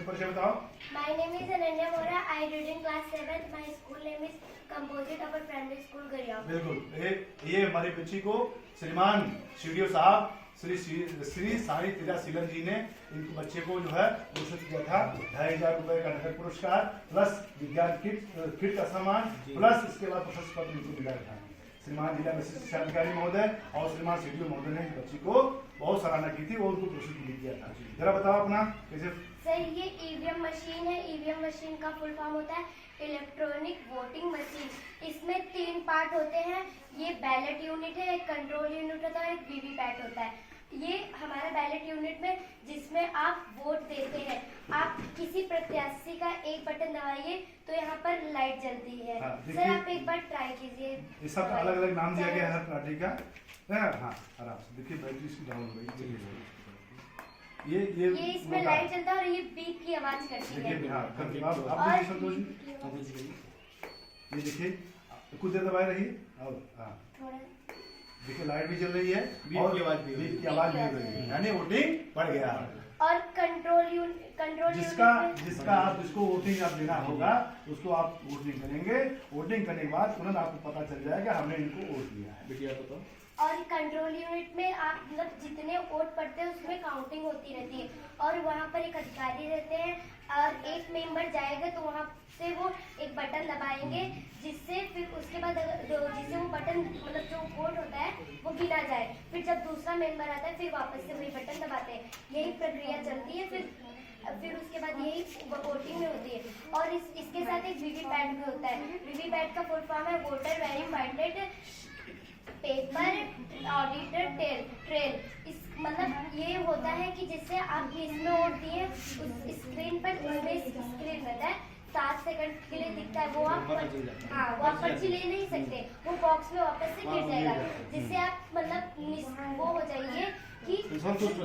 परिचय बताओ। My name is Ananya Mora. I read in class 7th. My school name is Composite Upper Primary School, गरिया। बिल्कुल, ये हमारी बच्ची को श्रीमान सीडीओ साहब श्री साई तेजा सीलन जी ने इनके बच्चे को जो है पुरस्कृत किया था 2500 रुपए का नगद पुरस्कार प्लस विज्ञान किट का सामान प्लस इसके बाद प्रशस्ति पत्र इनको मिला था। श्रीमान जिला शिक्षा अधिकारी महोदय और श्रीमान सीडीओ महोदय ने बच्ची को बहुत सराहना की थी और उनको पुरस्कृत किया था। जरा बताओ अपना कैसे। सर ये ईवीएम मशीन है। ईवीएम मशीन का फुल फॉर्म होता है इलेक्ट्रॉनिक वोटिंग मशीन। इसमें 3 पार्ट होते हैं। ये बैलेट यूनिट है, एक कंट्रोल यूनिट होता है, एक वीवीपैट होता है। ये हमारा बैलेट यूनिट में जिसमें आप वोट देते हैं, आप किसी प्रत्याशी का एक बटन दबाइए तो यहाँ पर लाइट जलती है। सर आप एक बार ट्राई कीजिए। ये सब अलग अलग नाम दिया गया है हर पार्टी का। हाँ आराम से देखिए, बैटरी इसकी डाउन हो गई। ये इसमें लाइट जलता है और ये बीप की आवाज करती है। ये देखिए कुछ देर दबाए रहिए और देखिए लाइट भी जल रही है और बीप की आवाज भी हो रही है, यानी वोटिंग बढ़ गया। और कंट्रोल जिसका आप जिसको वोटिंग आप देना होगा उसको आप वोटिंग करेंगे। वोटिंग करने के बाद तुरंत आपको पता चल जाएगा हमने इनको वोट दिया है। बेटिया बताओ। और कंट्रोल यूनिट में आप मतलब जितने वोट पड़ते हैं उसमें काउंटिंग होती रहती है और वहाँ पर एक अधिकारी रहते हैं और एक मेंबर जाएगा तो वहाँ से वो एक बटन दबाएंगे जिससे फिर उसके बाद जिससे वो बटन मतलब जो वोट होता है वो गिना जाए। फिर जब दूसरा मेंबर आता है फिर वापस से वही बटन दबाते हैं। यही प्रक्रिया चलती है। फिर उसके बाद यही वोटिंग में होती है। और इसके साथ एक वीवीपैट भी होता है। वीवीपैट का फुल फॉर्म है voter verified paper auditor trail. इस मतलब ये होता है कि जिससे आप इसमें वोट दिए उस स्क्रीन पर स्क्रीन रहता है 7 सेकंड के लिए दिखता है। वो आप वो आप पर्ची ले नहीं सकते, वो बॉक्स में वापस से गिर जाएगा जिससे आप मतलब वो हो जाइए कि संतुष्ट हो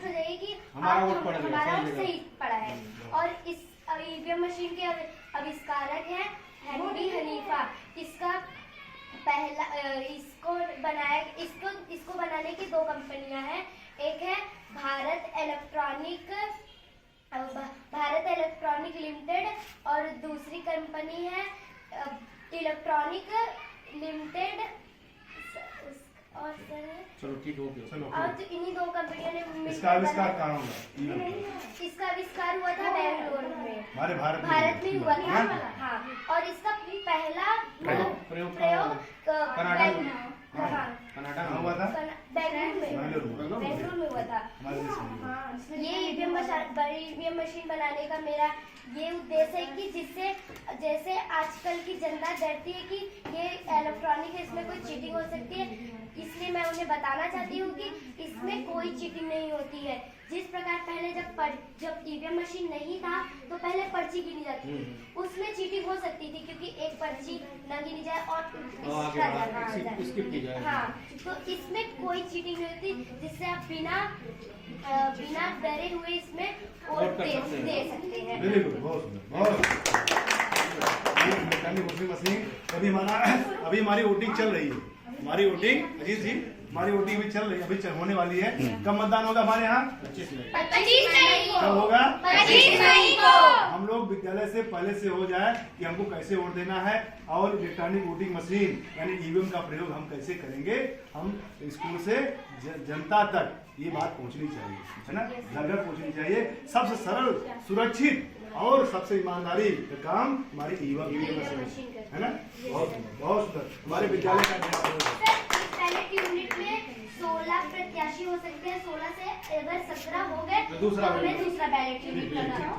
जाइए कि हमारा सही पड़ा है। और इस ईवीएम मशीन के आविष्कारक है हेनरी हनीफा। इसका पहला इसको बनाने की 2 कंपनियां हैं। एक है भारत इलेक्ट्रॉनिक लिमिटेड और दूसरी कंपनी है इलेक्ट्रॉनिक लिमिटेड। और चलो ठीक हो गया। चलो और तो इन्हीं 2 कंपनियों ने इसका आविष्कार कहाँ हुआ? इसका आविष्कार हुआ था बेंगलोर में, हमारे भारत में हुआ था। हाँ और इसका पहला प्रयोग कनाडा में हुआ था, बेंगलुरु में हुआ था। ये ईवीएम मशीन बनाने का मेरा ये उद्देश्य है कि जिससे जैसे आजकल की जनता डरती है कि ये इलेक्ट्रॉनिक है इसमें कोई चीटिंग हो सकती है, इसलिए मैं उन्हें बताना चाहती हूँ कि इसमें कोई चीटिंग नहीं होती है। जिस प्रकार पहले जब ईवीएम मशीन नहीं था तो पहले पर्ची गिनी जाती थी, उसमें चीटिंग हो सकती थी क्योंकि एक पर्ची न गिनी जाए और हाँ तो इसमें कोई चीटिंग नहीं होती जिससे आप बिना डरे हुए इसमें वोट दे सकते हैं। वोटिंग मशीन अभी हमारी वोटिंग चल रही है। हमारी वोटिंग अजीत जी हमारी वोटिंग भी चल रही है, अभी होने वाली है। कब मतदान होगा हमारे यहाँ? 25 मई को। कब होगा? 25 मई को। हम लोग विद्यालय से पहले से हो जाए कि हमको कैसे वोट देना है और इलेक्ट्रॉनिक वोटिंग मशीन यानी ईवीएम का प्रयोग हम कैसे करेंगे। हम स्कूल से जनता तक ये बात पहुँचनी चाहिए, है ना, घर घर पहुँचनी चाहिए। सबसे सरल, सुरक्षित और सबसे ईमानदारी का काम हमारी ईवीएम मशीन है ना। बहुत सुंदर हमारे विद्यालय का बैलेट यूनिट में 16 प्रत्याशी हो सकते हैं। 16 से अगर 17 हो गए तो हमें दूसरा बैलेट यूनिट लगाना।